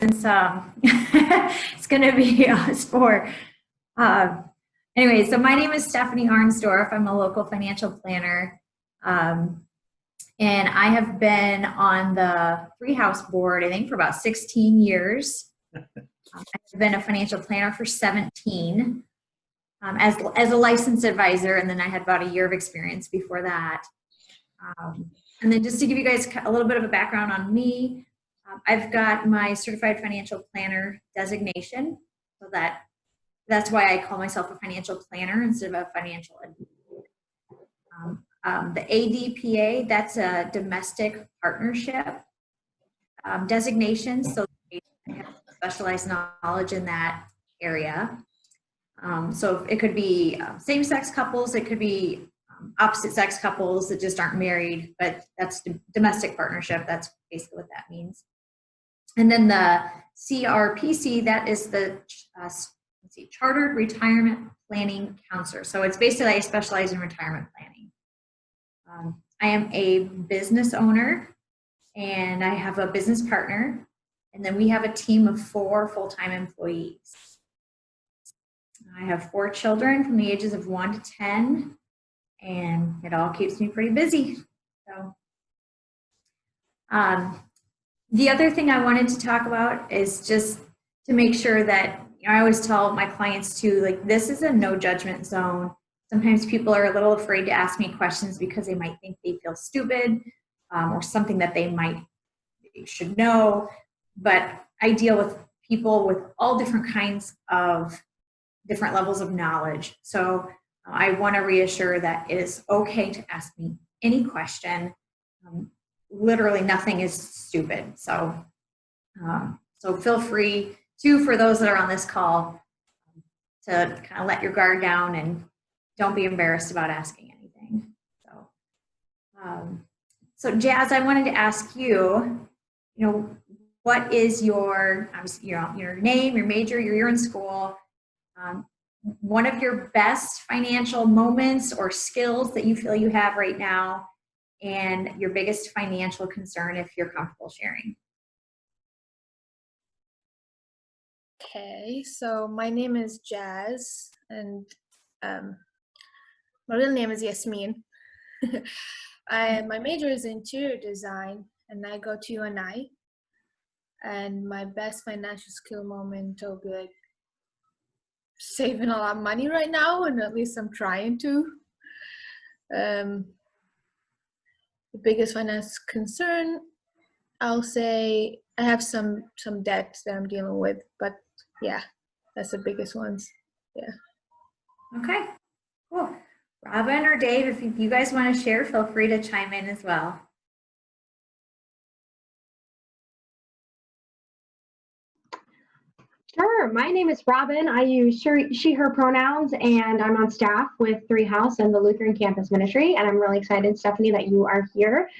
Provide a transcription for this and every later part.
since it's going to be us four. Anyway, so my name is Stephanie Arnsdorf. I'm a local financial planner. And I have been on the Three House board, I think, for about 16 years. I've been a financial planner for 17 as a licensed advisor, and then I had about a year of experience before that. And then just to give you guys a little bit of a background on me, I've got my certified financial planner designation, so that's why I call myself a financial planner instead of a financial advisor. The ADPA, that's a domestic partnership designation, so I have specialized knowledge in that area. So it could be same-sex couples, it could be opposite-sex couples that just aren't married, but that's domestic partnership. That's basically what that means. And then the CRPC, that is the Chartered Retirement Planning Counselor. So it's basically I specialize in retirement planning. I am a business owner, and I have a business partner, and then we have a team of 4 full-time employees. I have 4 children from the ages of 1 to 10, and it all keeps me pretty busy. So, the other thing I wanted to talk about is just to make sure that, I always tell my clients too, like, this is a no judgment zone. Sometimes people are a little afraid to ask me questions because they might think they feel stupid or something that they should know. But I deal with people with all different kinds of different levels of knowledge. So I want to reassure that it is okay to ask me any question. Literally nothing is stupid. So feel free to, for those that are on this call, to kind of let your guard down and don't be embarrassed about asking anything. So Jazz, I wanted to ask you, what is your name, your major, your year in school, one of your best financial moments or skills that you feel you have right now, and your biggest financial concern, if you're comfortable sharing. Okay, so my name is Jazz, and my real name is Yasmin. My major is interior design, and I go to UNI. And my best financial skill moment will be like saving a lot of money right now, and at least I'm trying to. The biggest finance concern, I'll say I have some debt that I'm dealing with, but yeah, that's the biggest ones. Yeah. Okay, cool. Robin or Dave, if you guys want to share, feel free to chime in as well. Sure. My name is Robin. I use she, her pronouns, and I'm on staff with Three House and the Lutheran Campus Ministry, and I'm really excited, Stephanie, that you are here.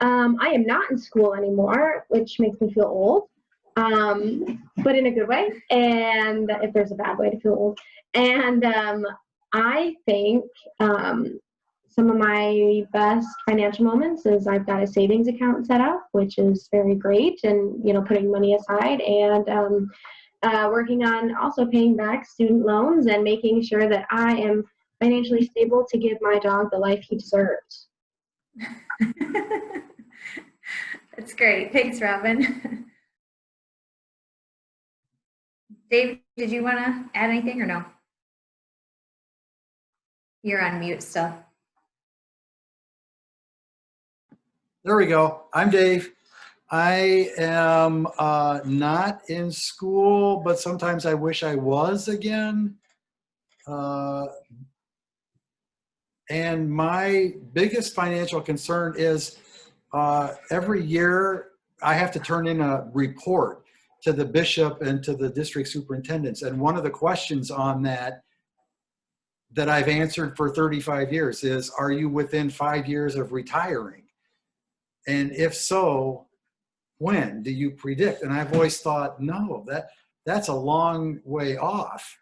I am not in school anymore, which makes me feel old, but in a good way, and if there's a bad way to feel old. And I think some of my best financial moments is I've got a savings account set up, which is very great, and putting money aside, and working on also paying back student loans and making sure that I am financially stable to give my dog the life he deserves. That's great. Thanks, Robin. Dave, did you want to add anything or no? You're on mute still. There we go. I'm Dave. I am not in school, but sometimes I wish I was again. And my biggest financial concern is every year I have to turn in a report to the bishop and to the district superintendents. And one of the questions on that I've answered for 35 years is, are you within 5 years of retiring? And if so, when do you predict? And I've always thought, no, that's a long way off.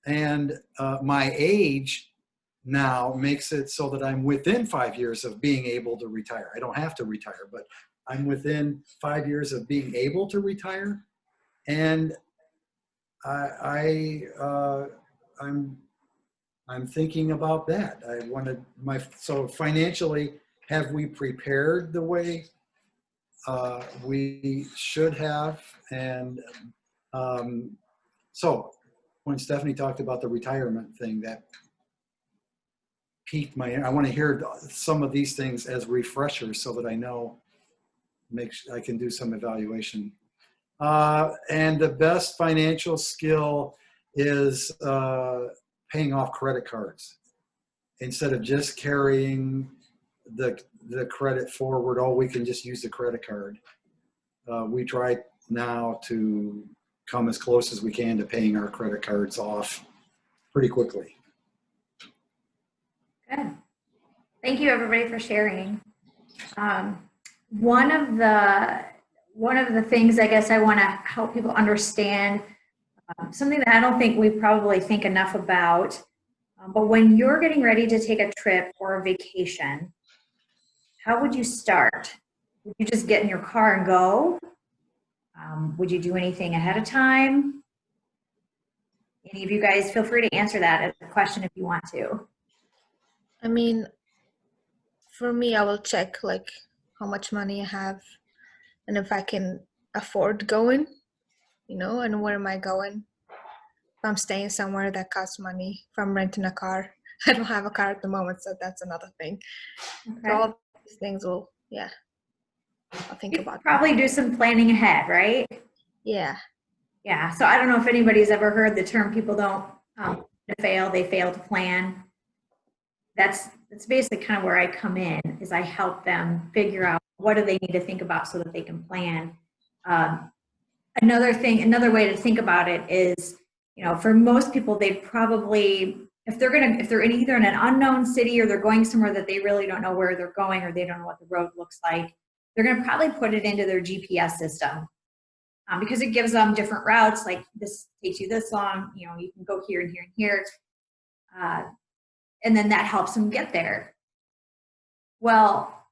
And my age now makes it so that I'm within 5 years of being able to retire. I don't have to retire, but I'm within 5 years of being able to retire. And I'm thinking about that. I wanted so financially, have we prepared the way we should have? And so when Stephanie talked about the retirement thing, that piqued I want to hear some of these things as refreshers so that I know, I can do some evaluation. And the best financial skill is paying off credit cards instead of just carrying the credit forward. Oh, we can just use the credit card. We try now to come as close as we can to paying our credit cards off pretty quickly. Good. Thank you, everybody, for sharing. One of the things I guess I want to help people understand, something that I don't think we probably think enough about, but when you're getting ready to take a trip or a vacation, how would you start? Would you just get in your car and go? Would you do anything ahead of time? Any of you guys, feel free to answer that as a question if you want to. I mean, for me, I will check like how much money I have and if I can afford going, and where am I going? If I'm staying somewhere that costs money, if I'm renting a car. I don't have a car at the moment, so that's another thing. Okay. So all these things will, I'll think You about probably do some planning ahead, right? Yeah. Yeah, so I don't know if anybody's ever heard the term people don't fail, they fail to plan. That's basically kind of where I come in, is I help them figure out what do they need to think about so that they can plan. Another way to think about it is, for most people, they'd probably, if they're either in an unknown city or they're going somewhere that they really don't know where they're going or they don't know what the road looks like, they're going to probably put it into their GPS system. Because it gives them different routes, like this takes you this long, you can go here and here and here. And then that helps them get there. Well,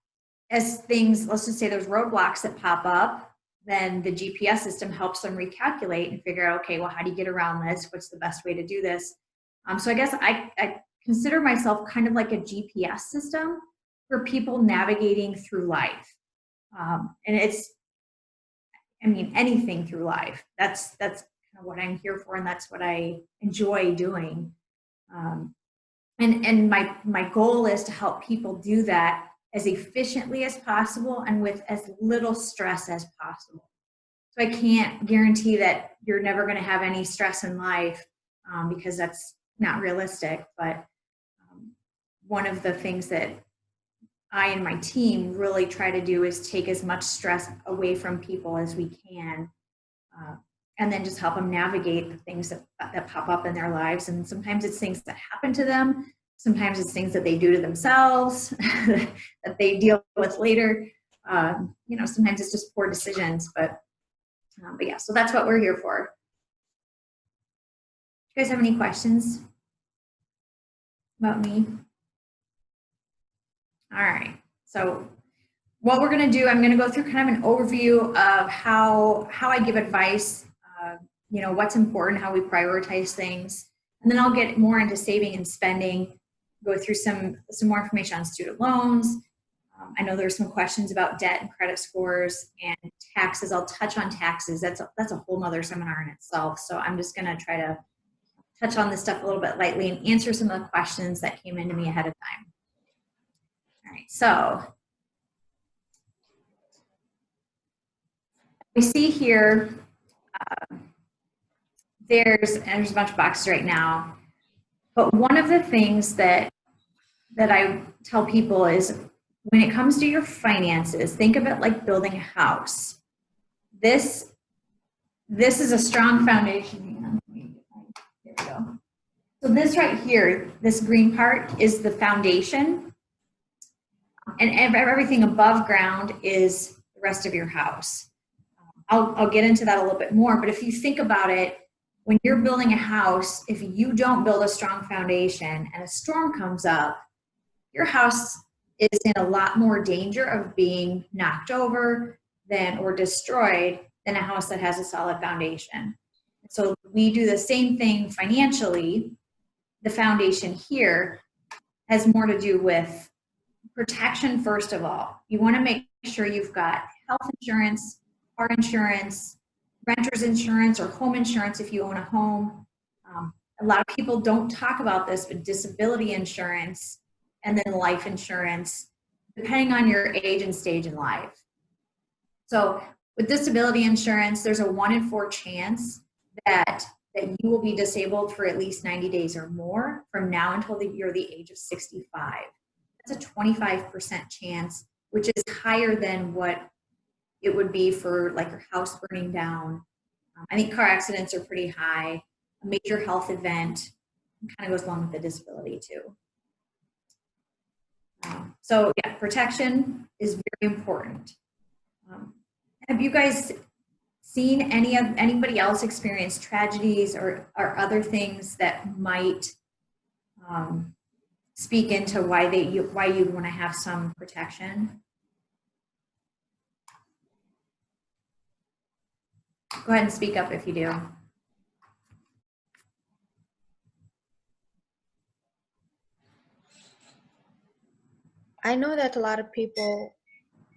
as things, let's just say there's roadblocks that pop up, then the GPS system helps them recalculate and figure out, okay, well, how do you get around this? What's the best way to do this? So I guess I consider myself kind of like a GPS system for people navigating through life. And anything through life. That's kind of what I'm here for, and that's what I enjoy doing. And my goal is to help people do that as efficiently as possible and with as little stress as possible. So I can't guarantee that you're never going to have any stress in life because that's not realistic. But one of the things that I and my team really try to do is take as much stress away from people as we can, and then just help them navigate the things that pop up in their lives. And sometimes it's things that happen to them. Sometimes it's things that they do to themselves that they deal with later. Sometimes it's just poor decisions, but yeah, so that's what we're here for. Do you guys have any questions about me? All right, so what we're going to do, I'm going to go through kind of an overview of how I give advice, what's important, how we prioritize things, and then I'll get more into saving and spending, go through some more information on student loans. I know there's some questions about debt and credit scores and taxes. I'll touch on taxes. That's a whole nother seminar in itself. So I'm just going to try to touch on this stuff a little bit lightly and answer some of the questions that came into me ahead of time. All right, so we see here, there's a bunch of boxes right now, but one of the things that I tell people is when it comes to your finances, think of it like building a house. This is a strong foundation. There we go. So this right here, this green part is the foundation, and everything above ground is the rest of your house. I'll get into that a little bit more, but if you think about it, when you're building a house, if you don't build a strong foundation and a storm comes up, your house is in a lot more danger of being knocked over or destroyed than a house that has a solid foundation. So we do the same thing financially. The foundation here has more to do with protection, first of all. You want to make sure you've got health insurance, car insurance, renter's insurance, or home insurance if you own a home. A lot of people don't talk about this, but disability insurance and then life insurance, depending on your age and stage in life. So with disability insurance, there's a 1 in 4 chance that you will be disabled for at least 90 days or more from now until you're the age of 65. That's a 25% chance, which is higher than what it would be for like your house burning down. I think car accidents are pretty high. A major health event kind of goes along with the disability too. So yeah, protection is very important. Have you guys seen anybody else experience tragedies or other things that might speak into why you'd want to have some protection? Go ahead and speak up if you do. I know that a lot of people,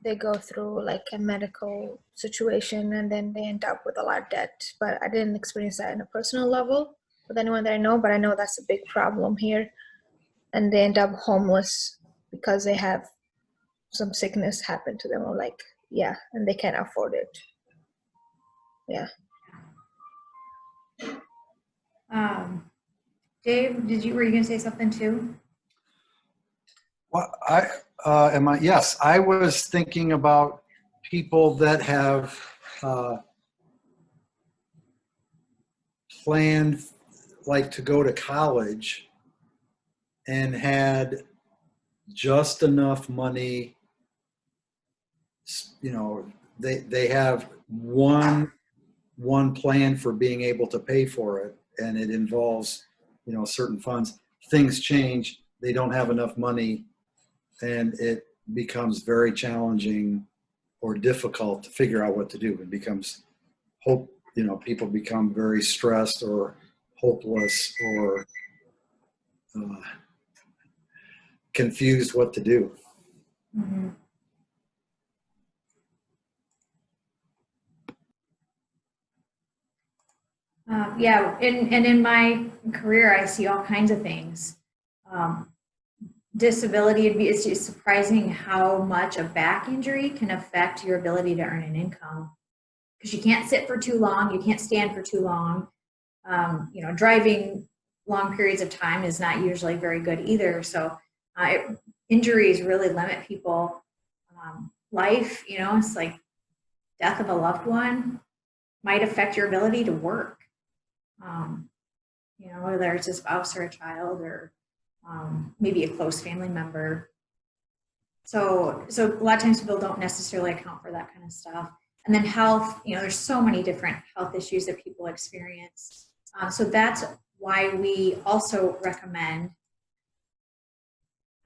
they go through like a medical situation and then they end up with a lot of debt, but I didn't experience that in a personal level with anyone that I know, but I know that's a big problem here. And they end up homeless because they have some sickness happen to them, or like, yeah, and they can't afford it. Yeah. Dave, were you going to say something too? Well, yes, I was thinking about people that have planned like to go to college and had just enough money, you know, they have one plan for being able to pay for it, and it involves, you know, certain funds. Things change, they don't have enough money, and it becomes very challenging or difficult to figure out what to do. It becomes people become very stressed or hopeless or confused what to do. Mm-hmm. Yeah, and in my career, I see all kinds of things. Disability, it's just surprising how much a back injury can affect your ability to earn an income, because you can't sit for too long, you can't stand for too long. Driving long periods of time is not usually very good either. So injuries really limit people. Life, it's like death of a loved one might affect your ability to work. Whether it's a spouse or a child or maybe a close family member. So a lot of times people don't necessarily account for that kind of stuff. And then health, there's so many different health issues that people experience. So that's why we also recommend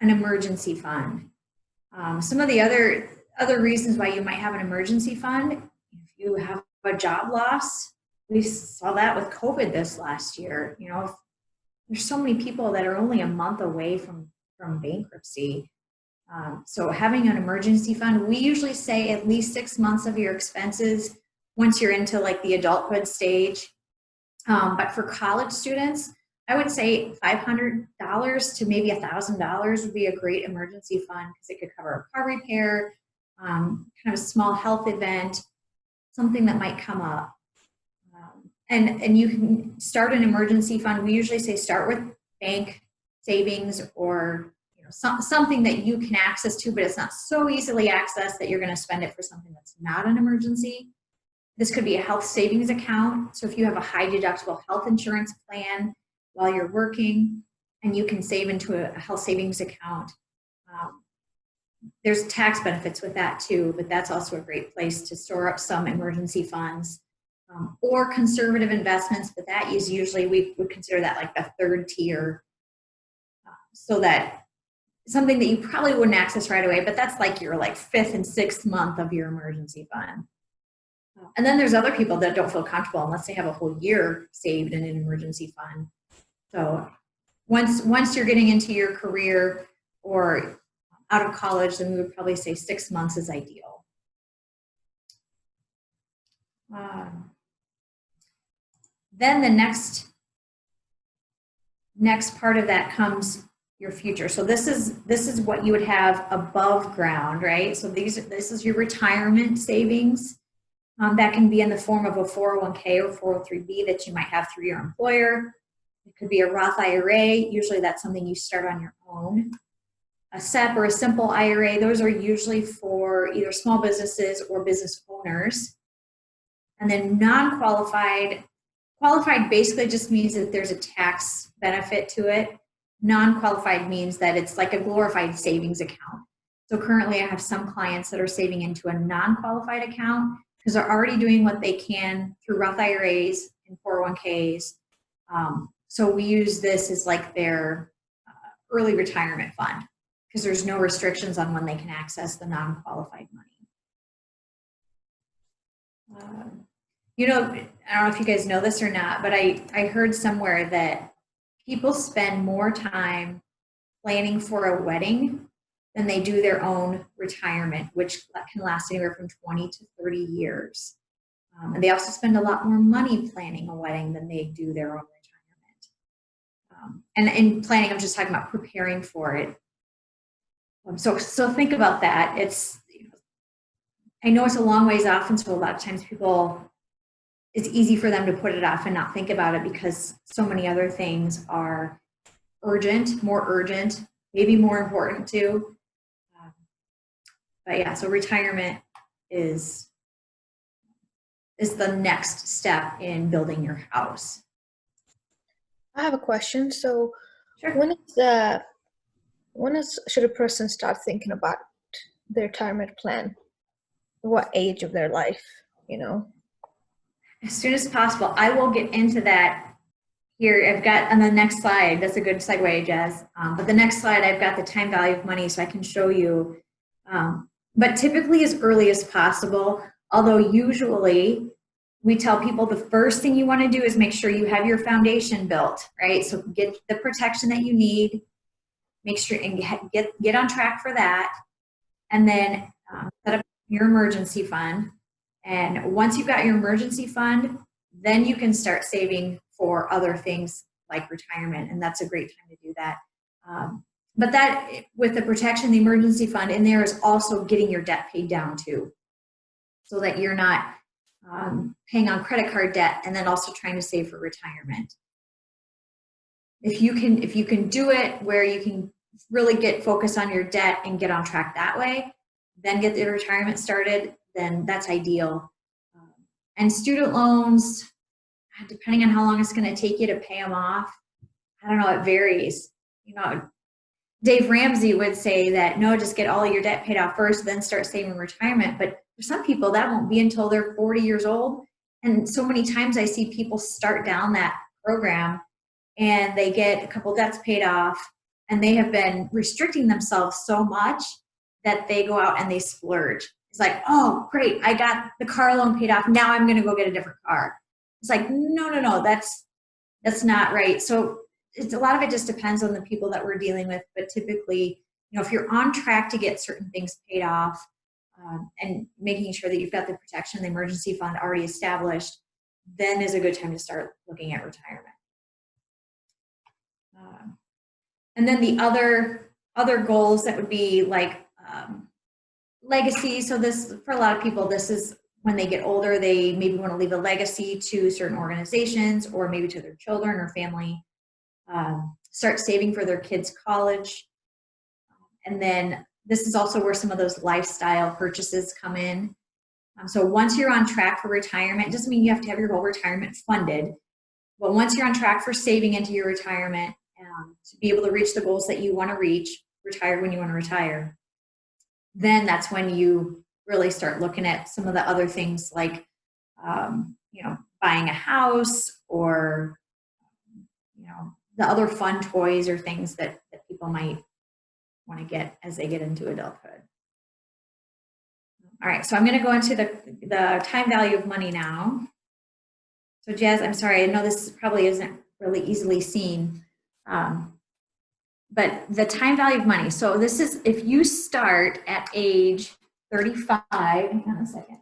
an emergency fund. Some of the other reasons why you might have an emergency fund, if you have a job loss, we saw that with COVID this last year. There's so many people that are only a month away from bankruptcy. So having an emergency fund, we usually say at least 6 months of your expenses once you're into like the adulthood stage. But for college students, I would say $500 to maybe $1,000 would be a great emergency fund, because it could cover a car repair, kind of a small health event, something that might come up. And you can start an emergency fund. We usually say start with bank savings or something that you can access to, but it's not so easily accessed that you're going to spend it for something that's not an emergency. This could be a health savings account. So if you have a high deductible health insurance plan while you're working, and you can save into a health savings account, there's tax benefits with that too, but that's also a great place to store up some emergency funds. Or conservative investments, but that is usually, we would consider that like the third tier. So that something that you probably wouldn't access right away, but that's like your 5th and 6th month of your emergency fund. And then there's other people that don't feel comfortable unless they have a whole year saved in an emergency fund. So once you're getting into your career or out of college, then we would probably say 6 months is ideal. Then the next part of that comes your future. So this is what you would have above ground, right? So this is your retirement savings. That can be in the form of a 401k or 403b that you might have through your employer. It could be a Roth IRA. Usually that's something you start on your own. A SEP or a simple IRA, those are usually for either small businesses or business owners. And then non-qualified, qualified basically just means that there's a tax benefit to it. Non-qualified means that it's like a glorified savings account. So currently I have some clients that are saving into a non-qualified account because they're already doing what they can through Roth IRAs and 401ks. So we use this as like their early retirement fund because there's no restrictions on when they can access the non-qualified money. You know, I don't know if you guys know this or not, but I heard somewhere that people spend more time planning for a wedding than they do their own retirement, which can last anywhere from 20 to 30 years. And they also spend a lot more money planning a wedding than they do their own retirement. And in planning, I'm just talking about preparing for it. So think about that. I know it's a long ways off, and so a lot of times it's easy for them to put it off and not think about it because so many other things are more urgent, maybe more important too. But yeah, so retirement is the next step in building your house. I have a question. So Sure. Should a person start thinking about their retirement plan? What age of their life, you know? As soon as possible. I will get into that here. I've got on the next slide, that's a good segue, Jazz. But the next slide, I've got the time value of money so I can show you. But typically as early as possible, although usually we tell people the first thing you want to do is make sure you have your foundation built, right? So get the protection that you need, make sure and get on track for that. And then set up your emergency fund. And once you've got your emergency fund, then you can start saving for other things like retirement. And that's a great time to do that. But that, with the protection, the emergency fund in there is also getting your debt paid down too. So that you're not paying on credit card debt and then also trying to save for retirement. If you can do it where you can really get focused on your debt and get on track that way, then get the retirement started, then that's ideal. And student loans, depending on how long it's going to take you to pay them off, I don't know, it varies. You know, Dave Ramsey would say that, no, just get all of your debt paid off first, then start saving retirement. But for some people, that won't be until they're 40 years old. And so many times I see people start down that program and they get a couple debts paid off and they have been restricting themselves so much that they go out and they splurge. It's like, oh, great, I got the car loan paid off. Now I'm going to go get a different car. It's like, no, that's not right. So a lot of it just depends on the people that we're dealing with. But typically, you know, if you're on track to get certain things paid off and making sure that you've got the protection, the emergency fund already established, then is a good time to start looking at retirement. And then the other goals that would be like legacy. So this, for a lot of people, this is when they get older, they maybe want to leave a legacy to certain organizations or maybe to their children or family. Start saving for their kids' college. And then this is also where some of those lifestyle purchases come in. So once you're on track for retirement, it doesn't mean you have to have your whole retirement funded, but once you're on track for saving into your retirement to be able to reach the goals that you want to reach, retire when you want to retire, then that's when you really start looking at some of the other things like, you know, buying a house or, you know, the other fun toys or things that people might want to get as they get into adulthood. All right, so I'm going to go into the time value of money now. So Jazz, I'm sorry, I know this probably isn't really easily seen, but the time value of money. So this is if you start at age 35, hang on a second.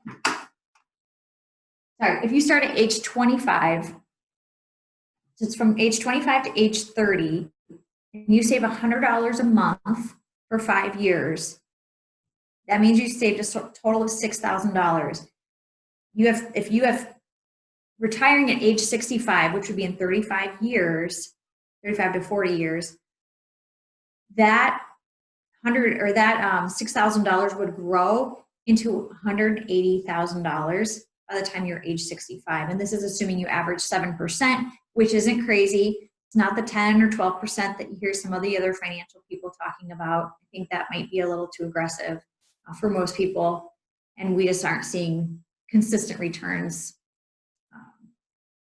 Sorry, if you start at age 25, so it's from age 25 to age 30, and you save $100 a month for 5 years, that means you saved a total of $6,000. If you have retiring at age 65, which would be in 35 years, 35 to 40 years, that $6,000 would grow into $180,000 by the time you're age 65. And this is assuming you average 7%, which isn't crazy. It's not the 10 or 12% that you hear some of the other financial people talking about. I think that might be a little too aggressive for most people. And we just aren't seeing consistent returns,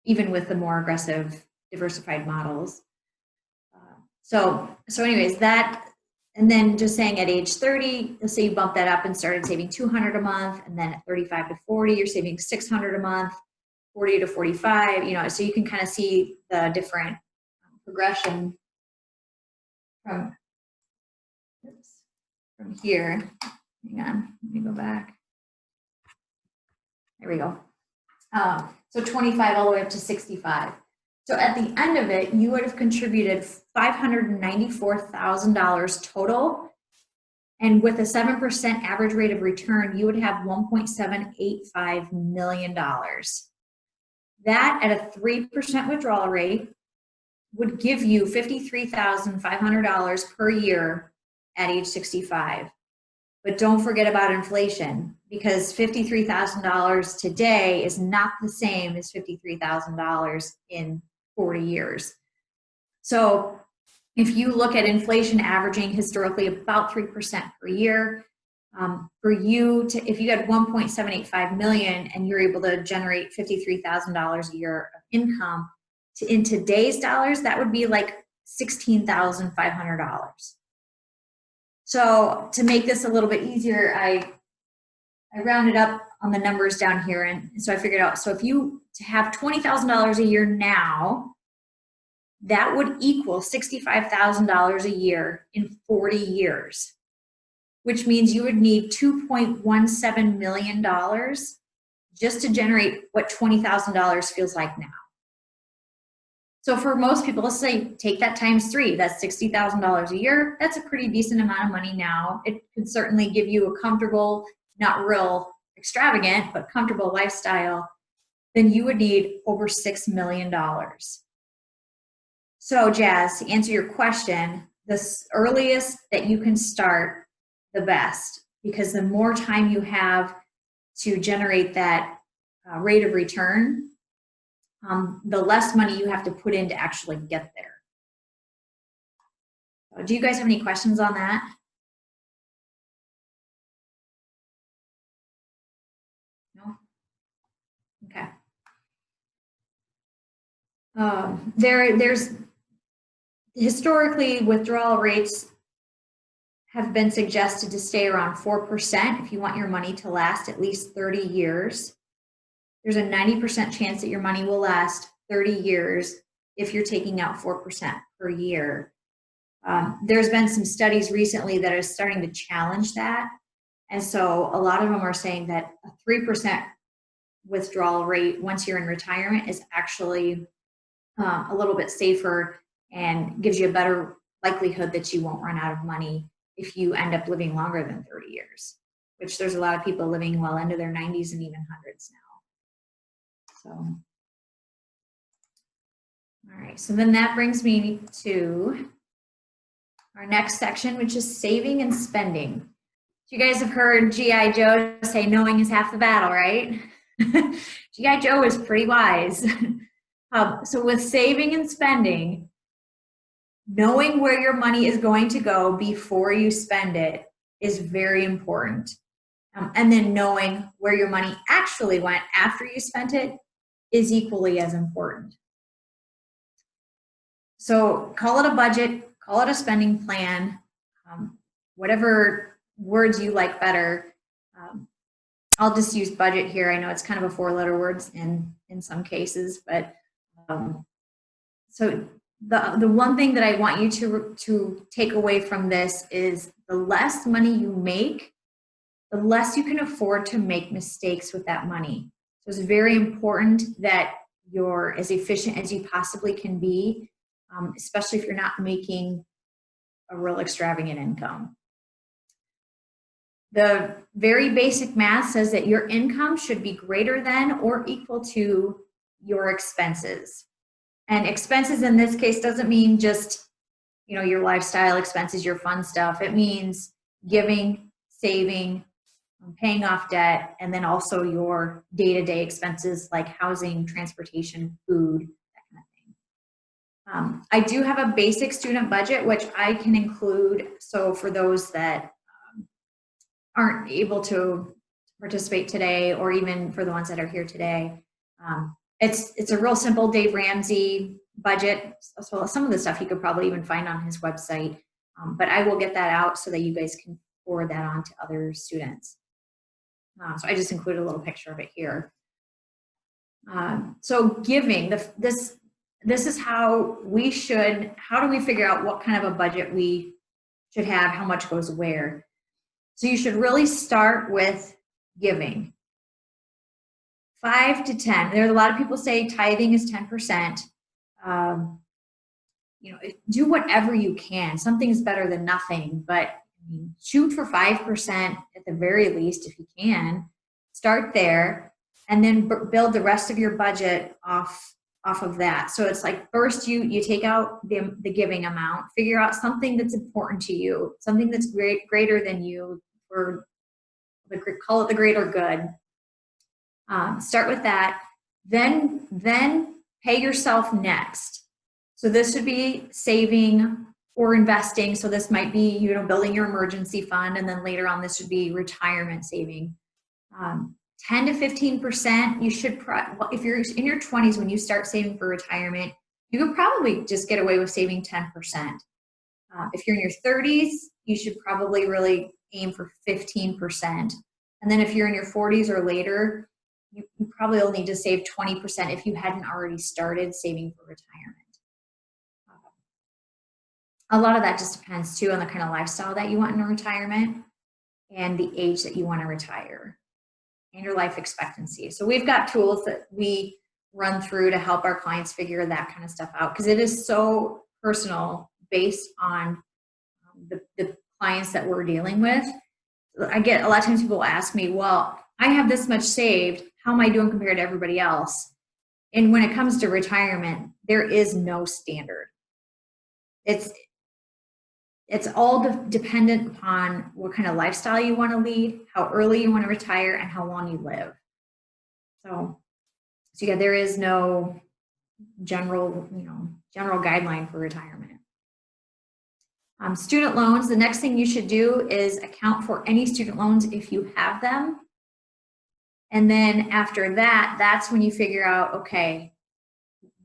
even with the more aggressive diversified models. So anyways, that, and then just saying at age 30, let's say you bump that up and started saving $200 a month, and then at 35 to 40, you're saving $600 a month, 40 to 45, so you can kind of see the different progression from here. Hang on, let me go back. There we go. So 25 all the way up to 65. So at the end of it, you would have contributed $594,000 total. And with a 7% average rate of return, you would have $1.785 million. That at a 3% withdrawal rate would give you $53,500 per year at age 65. But don't forget about inflation, because $53,000 today is not the same as $53,000 in 40 years. So if you look at inflation averaging historically about 3% per year, if you had 1.785 million and you're able to generate $53,000 a year of income, in today's dollars, that would be like $16,500. So to make this a little bit easier, I rounded up on the numbers down here, and so I figured out, so if you have $20,000 a year now, that would equal $65,000 a year in 40 years, which means you would need $2.17 million just to generate what $20,000 feels like now. So for most people, let's say take that times 3, that's $60,000 a year. That's a pretty decent amount of money now. It could certainly give you a comfortable, not real extravagant, but comfortable lifestyle. Then you would need over $6 million. So Jazz, to answer your question, the earliest that you can start, the best, because the more time you have to generate that rate of return, the less money you have to put in to actually get there. Do you guys have any questions on that? No? Okay. There's historically, withdrawal rates have been suggested to stay around 4% if you want your money to last at least 30 years. There's a 90% chance that your money will last 30 years if you're taking out 4% per year. There's been some studies recently that are starting to challenge that. And so a lot of them are saying that a 3% withdrawal rate once you're in retirement is actually a little bit safer and gives you a better likelihood that you won't run out of money if you end up living longer than 30 years, which there's a lot of people living well into their 90s and even hundreds now. So, all right, so then that brings me to our next section, which is saving and spending. You guys have heard G.I. Joe say knowing is half the battle, right? G.I. Joe is pretty wise. So with saving and spending, knowing where your money is going to go before you spend it is very important. And then knowing where your money actually went after you spent it is equally as important. So call it a budget, call it a spending plan, whatever words you like better. I'll just use budget here. I know it's kind of a 4-letter word in some cases, but so the one thing that I want you to take away from this is the less money you make, the less you can afford to make mistakes with that money. So it's very important that you're as efficient as you possibly can be, especially if you're not making a real extravagant income. The very basic math says that your income should be greater than or equal to your expenses. And expenses in this case doesn't mean just, you know, your lifestyle expenses, your fun stuff. It means giving, saving, paying off debt, and then also your day-to-day expenses like housing, transportation, food, that kind of thing. I do have a basic student budget, which I can include. So for those that aren't able to participate today, or even for the ones that are here today, it's a real simple Dave Ramsey budget. So some of the stuff you could probably even find on his website, but I will get that out so that you guys can forward that on to other students. So I just included a little picture of it here. So giving, this is how we should, how do we figure out what kind of a budget we should have, how much goes where? So you should really start with giving. 5 to 10. There's a lot of people say tithing is 10%. You know, do whatever you can. Something is better than nothing, but I mean, shoot for 5% at the very least if you can. Start there, and then build the rest of your budget off of that. So it's like, first you take out the giving amount, figure out something that's important to you, something that's greater than you, or call it the greater good. Start with that, then pay yourself next. So this would be saving or investing. So this might be, you know, building your emergency fund, and then later on this would be retirement saving. 10 to 15%, you should, if you're in your 20s when you start saving for retirement, you could probably just get away with saving 10%. If you're in your 30s, you should probably really aim for 15%. And then if you're in your 40s or later, you probably will need to save 20% if you hadn't already started saving for retirement. A lot of that just depends too on the kind of lifestyle that you want in retirement and the age that you want to retire and your life expectancy. So we've got tools that we run through to help our clients figure that kind of stuff out, because it is so personal based on the clients that we're dealing with. I get a lot of times people ask me, well, I have this much saved. How am I doing compared to everybody else? And when it comes to retirement, there is no standard. It's all dependent upon what kind of lifestyle you want to lead, how early you want to retire, and how long you live. So yeah, there is no general guideline for retirement. Student loans, the next thing you should do is account for any student loans if you have them. And then after that, that's when you figure out, okay,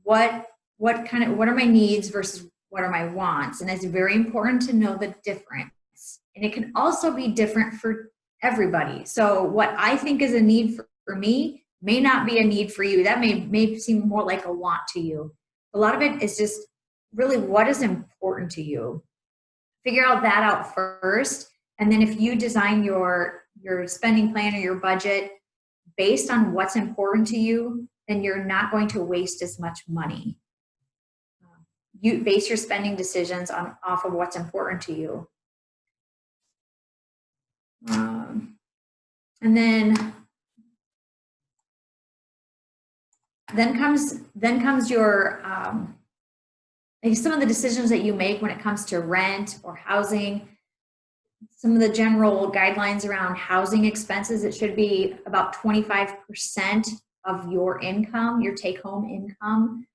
what are my needs versus what are my wants? And it's very important to know the difference. And it can also be different for everybody. So what I think is a need for me may not be a need for you. That may seem more like a want to you. A lot of it is just really what is important to you. Figure that out first. And then if you design your spending plan or your budget based on what's important to you, then you're not going to waste as much money. You base your spending decisions off of what's important to you. And then comes your some of the decisions that you make when it comes to rent or housing. Some of the general guidelines around housing expenses, it should be about 25% of your income, your take-home income.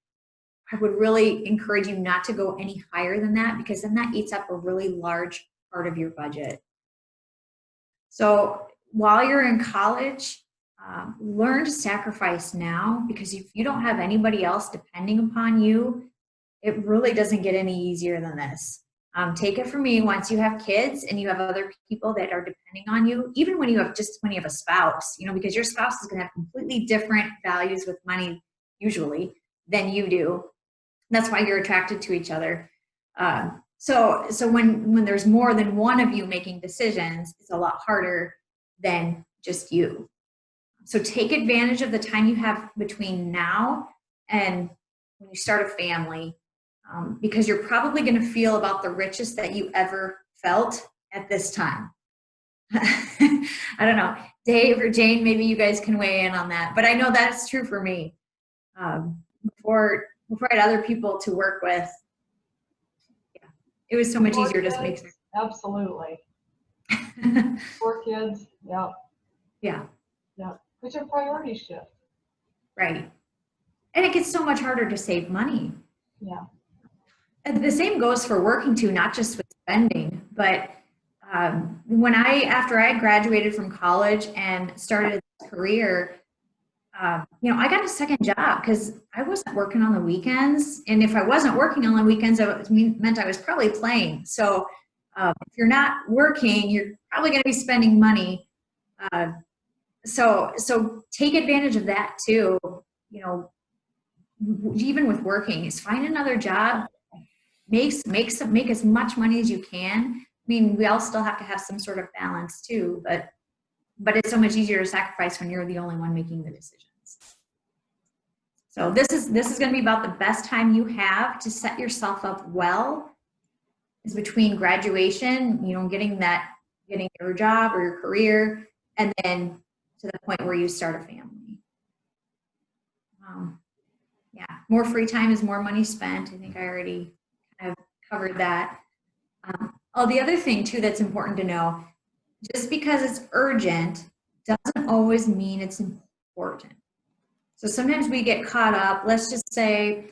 I would really encourage you not to go any higher than that, because then that eats up a really large part of your budget. So while you're in college, learn to sacrifice now, because if you don't have anybody else depending upon you, it really doesn't get any easier than this. Take it from me, once you have kids and you have other people that are depending on you, even when you have a spouse, because your spouse is going to have completely different values with money usually than you do. That's why you're attracted to each other. So when there's more than one of you making decisions, it's a lot harder than just you. So take advantage of the time you have between now and when you start a family, because you're probably going to feel about the richest that you ever felt at this time. I don't know, Dave or Jane, maybe you guys can weigh in on that, but I know that's true for me. Before I had other people to work with, yeah, it was so much easier to make sense. Absolutely. 4 kids. Yeah. Yeah. Yeah. Because your priorities shift. Right. And it gets so much harder to save money. Yeah. And the same goes for working too, not just with spending, but after I graduated from college and started a career, I got a second job because I wasn't working on the weekends. And if I wasn't working on the weekends, it meant I was probably playing. So if you're not working, you're probably going to be spending money. So take advantage of that too. Even with working, is find another job, make as much money as you can. I mean, we all still have to have some sort of balance too, but it's so much easier to sacrifice when you're the only one making the decisions. So this is going to be about the best time you have to set yourself up well is between graduation, getting your job or your career, and then to the point where you start a family. Yeah, more free time is more money spent. I think I already kind of covered that. The other thing too that's important to know, just because it's urgent doesn't always mean it's important. So sometimes we get caught up, let's just say,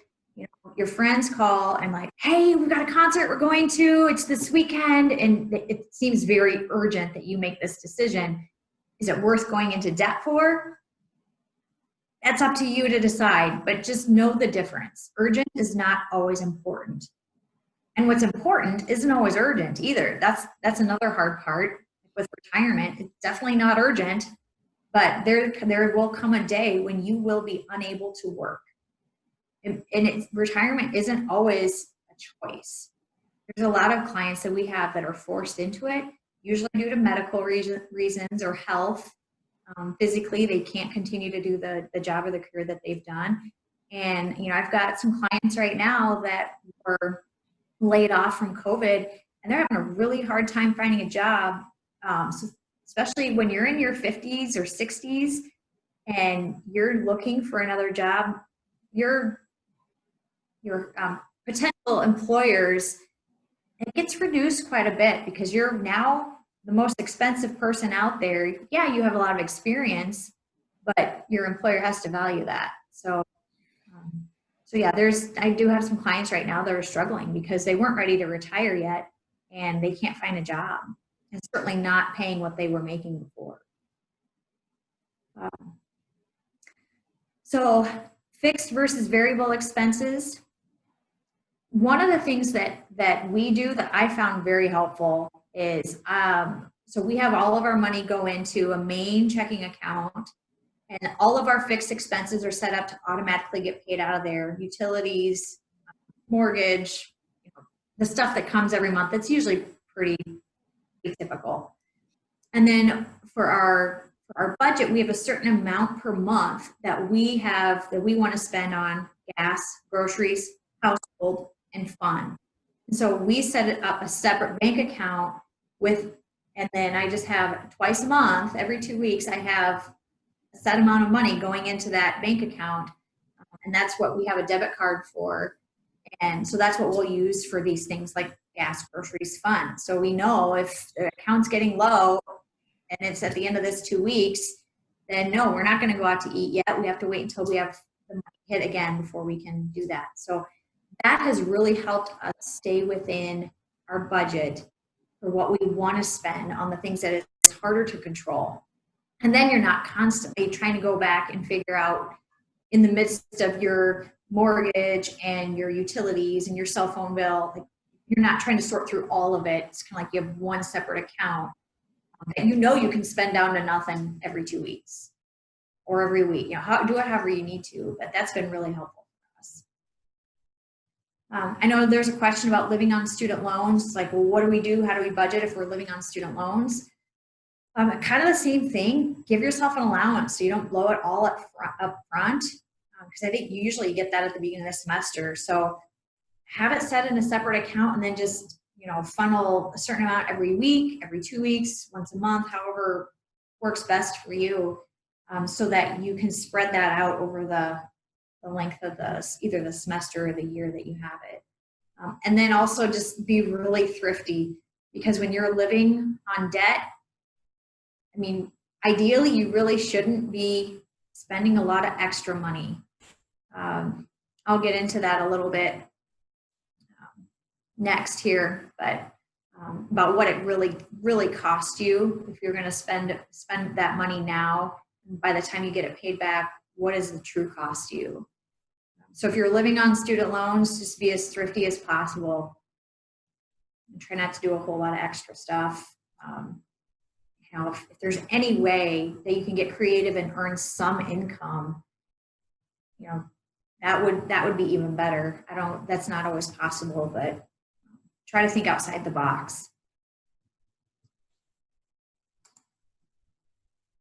your friends call and like, hey, we've got a concert we're going to, it's this weekend, and it seems very urgent that you make this decision. Is it worth going into debt for? That's up to you to decide, but just know the difference. Urgent is not always important. And what's important isn't always urgent either. That's another hard part with retirement. It's definitely not urgent, but there will come a day when you will be unable to work. And retirement isn't always a choice. There's a lot of clients that we have that are forced into it, usually due to medical reasons or health. Physically, they can't continue to do the job or the career that they've done. And, I've got some clients right now that were laid off from COVID, and they're having a really hard time finding a job. So especially when you're in your 50s or 60s and you're looking for another job, your potential employers, it gets reduced quite a bit because you're now the most expensive person out there. Yeah, you have a lot of experience, but your employer has to value that. So yeah, I do have some clients right now that are struggling because they weren't ready to retire yet and they can't find a job, and certainly not paying what they were making before. So fixed versus variable expenses. One of the things that we do that I found very helpful is, so we have all of our money go into a main checking account, and all of our fixed expenses are set up to automatically get paid out of there. Utilities, mortgage, the stuff that comes every month. That's usually pretty typical. And then for our budget, we have a certain amount per month that we want to spend on gas, groceries, household, and fun. And so we set up a separate bank account and then I just have twice a month, every 2 weeks, I have a set amount of money going into that bank account. And that's what we have a debit card for. And so that's what we'll use for these things like gas, groceries, fun. So we know if the account's getting low and it's at the end of this 2 weeks, then no, we're not going to go out to eat yet. We have to wait until we have the money hit again before we can do that. So that has really helped us stay within our budget for what we want to spend on the things that it's harder to control. And then you're not constantly trying to go back and figure out in the midst of your mortgage and your utilities and your cell phone bill, like you're not trying to sort through all of it. It's kind of like you have one separate account that you can spend down to nothing every 2 weeks or every week. Do it however you need to, but that's been really helpful for us. I know there's a question about living on student loans. Like, well, what do we do? How do we budget if we're living on student loans? Kind of the same thing. Give yourself an allowance so you don't blow it all up front. Because I think you usually get that at the beginning of the semester. So have it set in a separate account and then just, funnel a certain amount every week, every 2 weeks, once a month, however works best for you, so that you can spread that out over the length of either the semester or the year that you have it. And then also just be really thrifty, because when you're living on debt, I mean, ideally you really shouldn't be spending a lot of extra money. I'll get into that a little bit next here, but about what it really costs you if you're going to spend that money now. By the time you get it paid back, what is the true cost to you? So if you're living on student loans, just be as thrifty as possible and try not to do a whole lot of extra stuff. If there's any way that you can get creative and earn some income, that would be even better. That's not always possible, but try to think outside the box.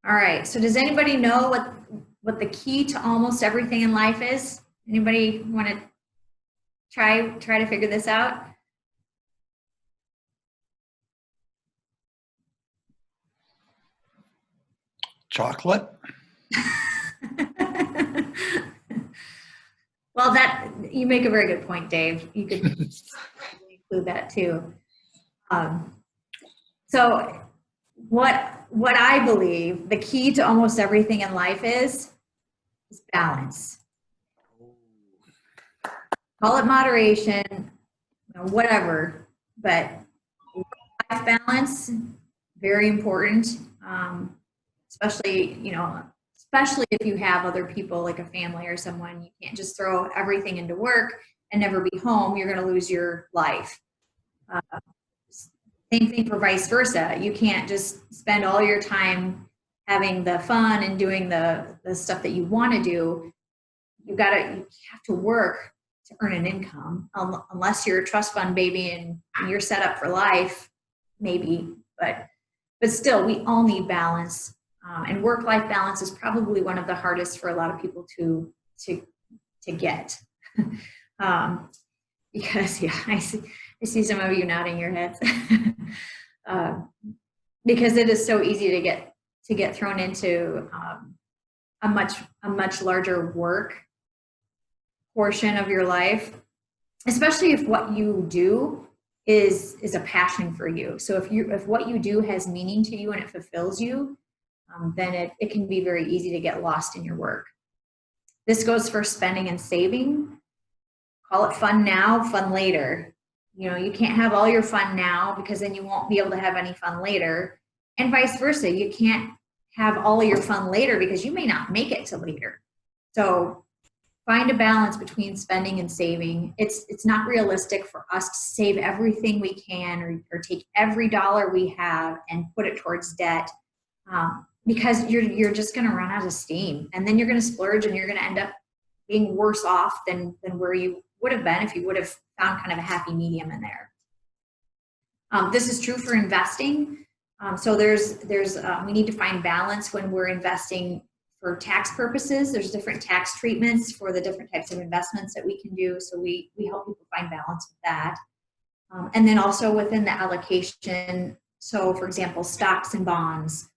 All right, so does anybody know what the key to almost everything in life is? Anybody want to try to figure this out? Chocolate. Well, you make a very good point, Dave. You could include that too. So what I believe the key to almost everything in life is balance. Call it moderation, whatever, but life balance, very important, especially if you have other people like a family or someone. You can't just throw everything into work and never be home. You're going to lose your life. Same thing for vice versa. You can't just spend all your time having the fun and doing the stuff that you want to do. You have to work to earn an income, unless you're a trust fund baby and you're set up for life, maybe. But still, we all need balance. And work-life balance is probably one of the hardest for a lot of people to get. Because I see some of you nodding your heads. Because it is so easy to get thrown into a much larger work portion of your life, especially if what you do is a passion for you. So if what you do has meaning to you and it fulfills you, then it can be very easy to get lost in your work. This goes for spending and saving. Call it fun now, fun later. You can't have all your fun now, because then you won't be able to have any fun later. And vice versa. You can't have all of your fun later because you may not make it to later. So find a balance between spending and saving. It's not realistic for us to save everything we can or take every dollar we have and put it towards debt. Because you're just going to run out of steam, and then you're going to splurge, and you're going to end up being worse off than where you would have been if you would have found kind of a happy medium in there. This is true for investing. So we need to find balance when we're investing for tax purposes. There's different tax treatments for the different types of investments that we can do. So we help people find balance with that. And then also within the allocation. So for example, stocks and bonds.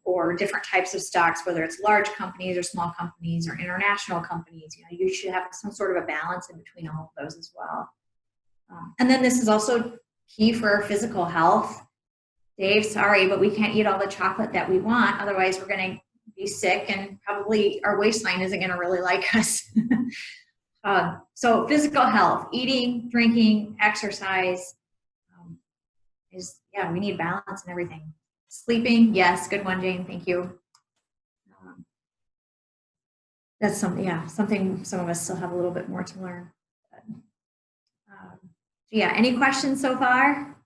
Or different types of stocks, whether it's large companies or small companies or international companies. You should have some sort of a balance in between all of those as well. And then this is also key for our physical health. Dave, sorry, but we can't eat all the chocolate that we want. Otherwise, we're going to be sick, and probably our waistline isn't going to really like us. So physical health, eating, drinking, exercise, we need balance in everything. Sleeping, yes, good one, Jane, thank you. That's something some of us still have a little bit more to learn. But, yeah, any questions so far?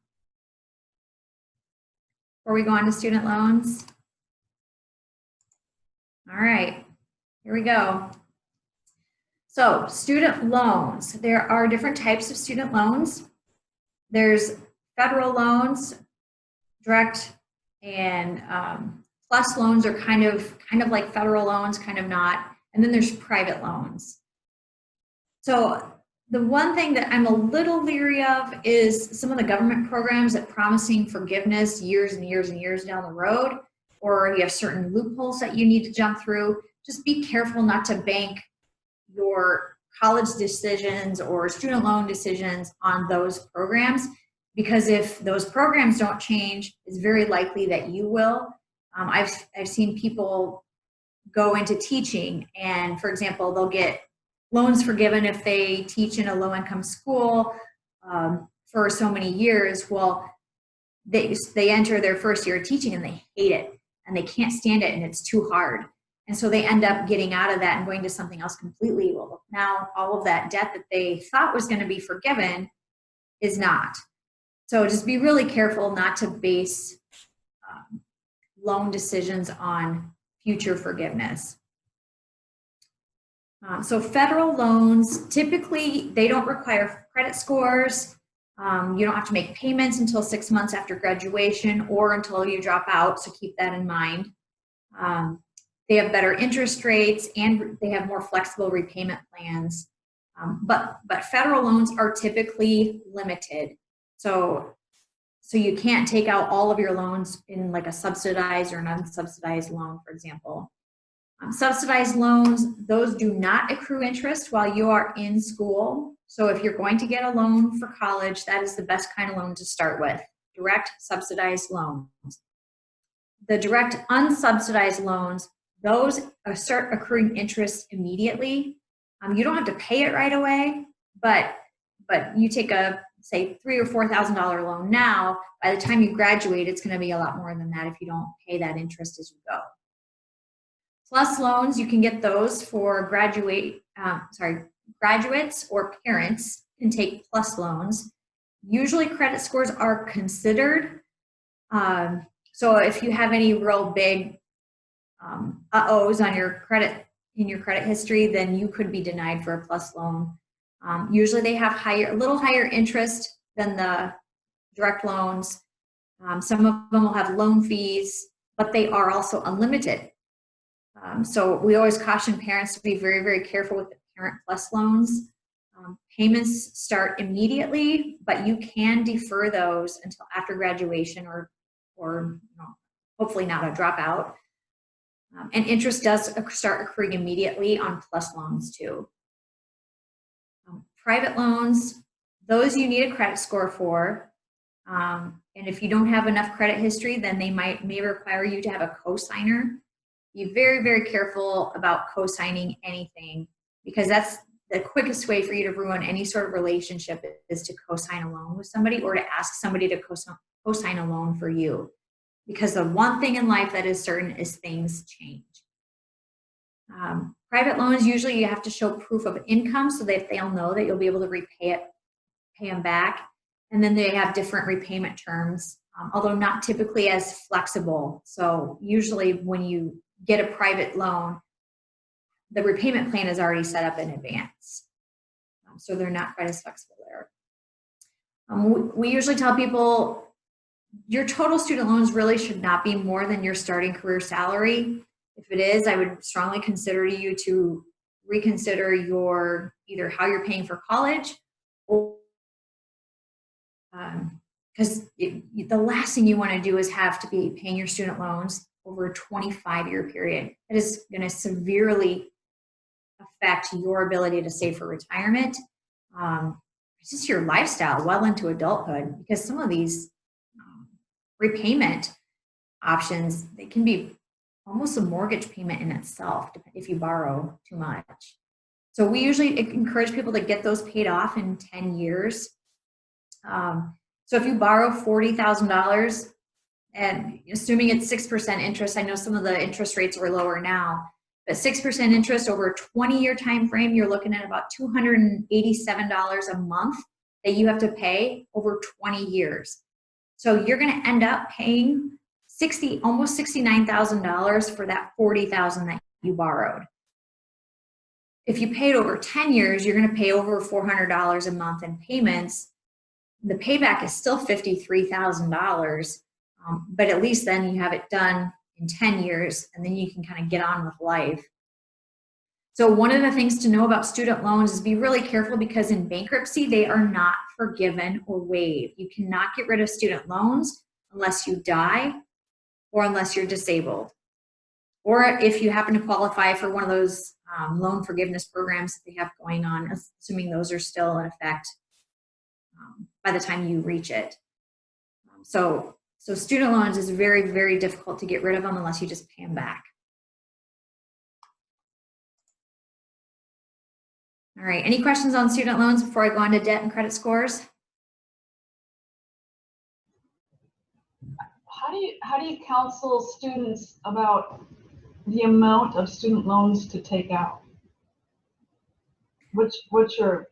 Before we go on to student loans? All right, here we go. So student loans, there are different types of student loans. There's federal loans, direct, and plus loans are kind of like federal loans, kind of not. And then there's private loans. So the one thing that I'm a little leery of is some of the government programs that promising forgiveness years and years and years down the road, or you have certain loopholes that you need to jump through. Just be careful not to bank your college decisions or student loan decisions on those programs, because if those programs don't change, it's very likely that you will. I've seen people go into teaching, and for example, they'll get loans forgiven if they teach in a low-income school for so many years. Well, they enter their first year of teaching and they hate it and they can't stand it and it's too hard. And so they end up getting out of that and going to something else completely. Well, now all of that debt that they thought was going to be forgiven is not. So just be really careful not to base loan decisions on future forgiveness. So federal loans, typically they don't require credit scores. You don't have to make payments until 6 months after graduation or until you drop out, so keep that in mind. They have better interest rates and they have more flexible repayment plans. But federal loans are typically limited. So you can't take out all of your loans in like a subsidized or an unsubsidized loan, for example. Subsidized loans, those do not accrue interest while you are in school. So if you're going to get a loan for college, that is the best kind of loan to start with, direct subsidized loans. The direct unsubsidized loans, those start accruing interest immediately. You don't have to pay it right away, but you take a, say, $3,000 or $4,000 loan now, by the time you graduate, it's going to be a lot more than that if you don't pay that interest as you go. Plus loans, you can get those for graduates or parents can take plus loans. Usually credit scores are considered. So if you have any real big uh-ohs on your credit, in your credit history, then you could be denied for a plus loan. Usually they have a little higher interest than the direct loans. Some of them will have loan fees, but they are also unlimited. So we always caution parents to be very, very careful with the Parent Plus loans. Payments start immediately, but you can defer those until after graduation or hopefully not a dropout. And interest does start accruing immediately on plus loans too. Private loans, those you need a credit score for. And if you don't have enough credit history, then they may require you to have a cosigner. Be very, very careful about co-signing anything, because that's the quickest way for you to ruin any sort of relationship is to co-sign a loan with somebody or to ask somebody to co-sign a loan for you. Because the one thing in life that is certain is things change. Private loans, usually you have to show proof of income so that they'll know that you'll be able to pay them back. And then they have different repayment terms, although not typically as flexible. So usually when you get a private loan, the repayment plan is already set up in advance. So they're not quite as flexible there. We usually tell people your total student loans really should not be more than your starting career salary. If it is, I would strongly consider you to reconsider either how you're paying for college, or because the last thing you want to do is have to be paying your student loans over a 25-year period. It is going to severely affect your ability to save for retirement. It's just your lifestyle well into adulthood, because some of these repayment options, they can be almost a mortgage payment in itself if you borrow too much. So we usually encourage people to get those paid off in 10 years. So if you borrow $40,000, and assuming it's 6% interest, I know some of the interest rates are lower now, but 6% interest over a 20-year time frame, you're looking at about $287 a month that you have to pay over 20 years. So you're going to end up paying almost $69,000 for that $40,000 that you borrowed. If you paid over 10 years, you're going to pay over $400 a month in payments. The payback is still $53,000, but at least then you have it done in 10 years, and then you can kind of get on with life. So one of the things to know about student loans is be really careful, because in bankruptcy, they are not forgiven or waived. You cannot get rid of student loans unless you die or unless you're disabled. Or if you happen to qualify for one of those loan forgiveness programs that they have going on, assuming those are still in effect by the time you reach it. So student loans is very, very difficult to get rid of them unless you just pay them back. All right, any questions on student loans before I go on to debt and credit scores? How do you counsel students about the amount of student loans to take out? What's your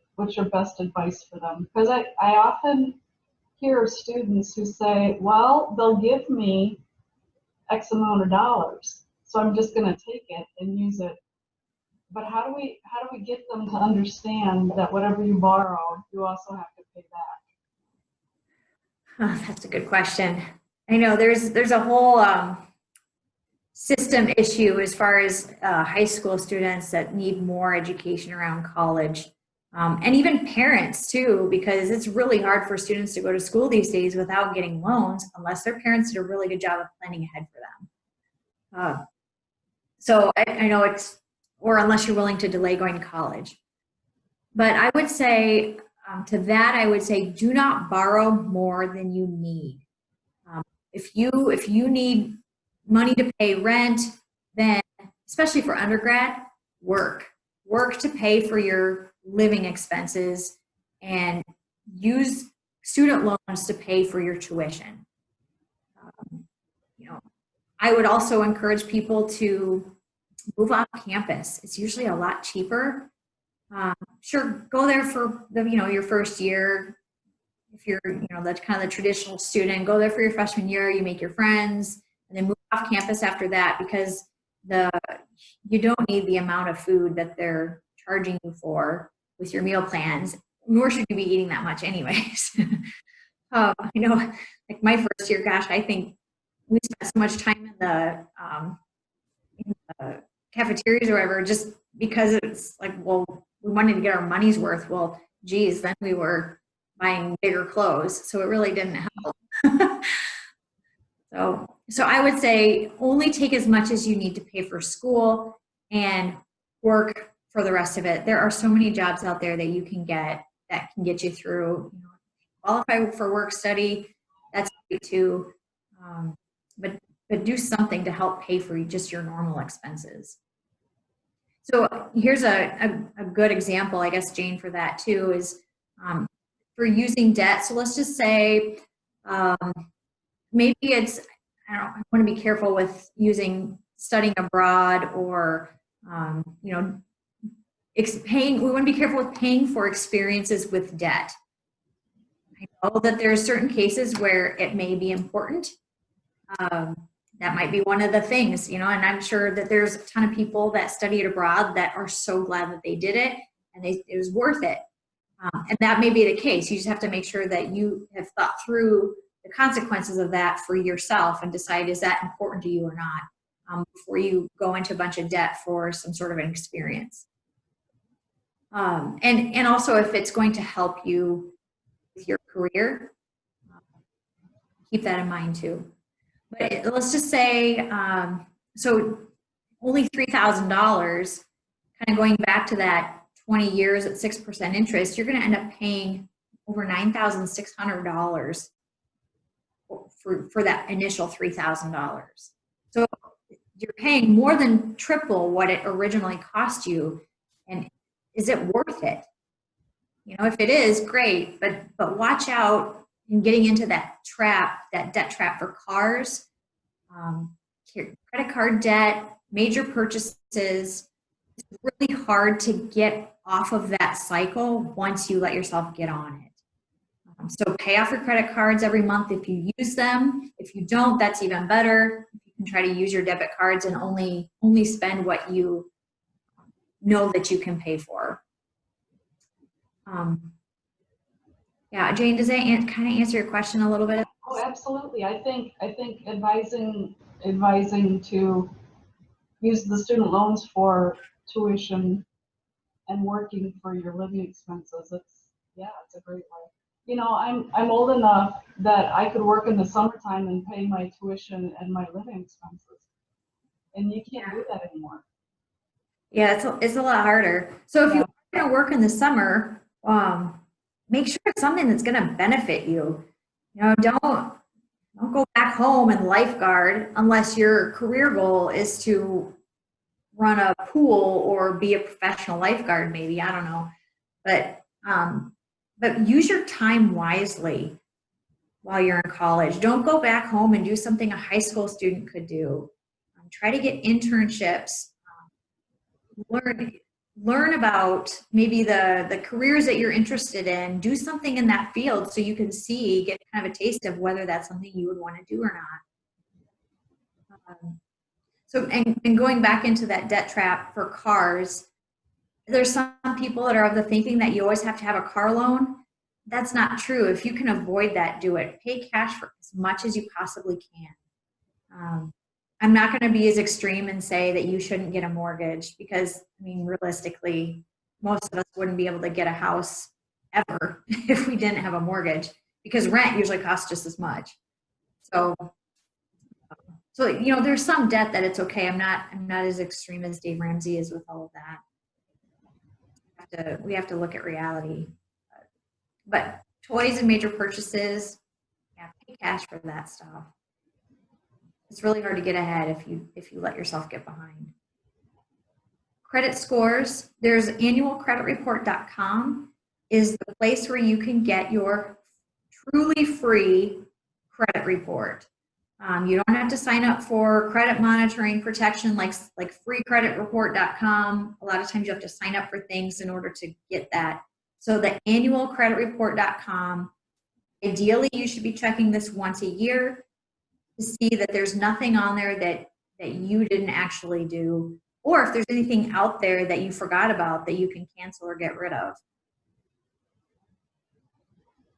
best advice for them? Because I often hear of students who say, well, they'll give me X amount of dollars, so I'm just going to take it and use it. But how do we get them to understand that whatever you borrow, you also have to pay back? Oh, that's a good question. I know there's a whole system issue as far as high school students that need more education around college, and even parents too, because it's really hard for students to go to school these days without getting loans unless their parents did a really good job of planning ahead for them. So I know it's, or unless you're willing to delay going to college. But I would say to that, I would say do not borrow more than you need. If you need money to pay rent, then especially for undergrad, work to pay for your living expenses, and use student loans to pay for your tuition. I would also encourage people to move off campus. It's usually a lot cheaper. Sure, go there for your first year. If you're that's kind of the traditional student, go there for your freshman year. You make your friends, and then move off campus after that, because you don't need the amount of food that they're charging you for with your meal plans, nor should you be eating that much anyways. Like my first year, gosh, I think we spent so much time in the cafeterias or whatever, just because it's like, well, we wanted to get our money's worth. Well, geez, then we were buying bigger clothes, so it really didn't help. So I would say only take as much as you need to pay for school and work for the rest of it. There are so many jobs out there that you can get that can get you through. Qualify for work study, that's great too. But do something to help pay for just your normal expenses. So here's a good example, I guess, Jane, for that too, is for using debt. So let's just say maybe it's, I want to be careful with using studying abroad or, we want to be careful with paying for experiences with debt. I know that there are certain cases where it may be important. That might be one of the things, and I'm sure that there's a ton of people that studied abroad that are so glad that they did it and it was worth it. And that may be the case. You just have to make sure that you have thought through the consequences of that for yourself and decide, is that important to you or not, before you go into a bunch of debt for some sort of an experience. And also if it's going to help you with your career, keep that in mind too. But let's just say, so only $3,000, kind of going back to that 20 years at 6% interest, you're going to end up paying over $9,600 for that initial $3,000. So you're paying more than triple what it originally cost you. And is it worth it? If it is, great, but watch out in getting into that debt trap for cars, credit card debt, major purchases. It's really hard to get off of that cycle once you let yourself get on it. So pay off your credit cards every month if you use them. If you don't, that's even better. You can try to use your debit cards and only spend what you know that you can pay for. Yeah, Jane, does that kind of answer your question a little bit? Oh, absolutely. I think advising to use the student loans for tuition and working for your living expenses. It's a great way. You know, I'm old enough that I could work in the summertime and pay my tuition and my living expenses. And you can't do that anymore. Yeah, it's a lot harder. So if you're going to work in the summer, make sure it's something that's going to benefit you. You know, don't go back home and lifeguard unless your career goal is to run a pool or be a professional lifeguard, maybe, I don't know. But use your time wisely while you're in college. Don't go back home and do something a high school student could do. Try to get internships. Learn about maybe the careers that you're interested in. Do something in that field so you can get kind of a taste of whether that's something you would want to do or not. And going back into that debt trap for cars, there's some people that are of the thinking that you always have to have a car loan. That's not true. If you can avoid that, do it. Pay cash for as much as you possibly can. I'm not going to be as extreme and say that you shouldn't get a mortgage because, I mean, realistically, most of us wouldn't be able to get a house ever if we didn't have a mortgage because rent usually costs just as much. So you know, there's some debt that it's okay. I'm not as extreme as Dave Ramsey is with all of that. We have to look at reality. But toys and major purchases, yeah, pay cash for that stuff. It's really hard to get ahead if you let yourself get behind. Credit scores, there's annualcreditreport.com is the place where you can get your truly free credit report. You don't have to sign up for credit monitoring protection like freecreditreport.com. A lot of times you have to sign up for things in order to get that. So the annualcreditreport.com, ideally you should be checking this once a year to see that there's nothing on there that you didn't actually do, or if there's anything out there that you forgot about that you can cancel or get rid of.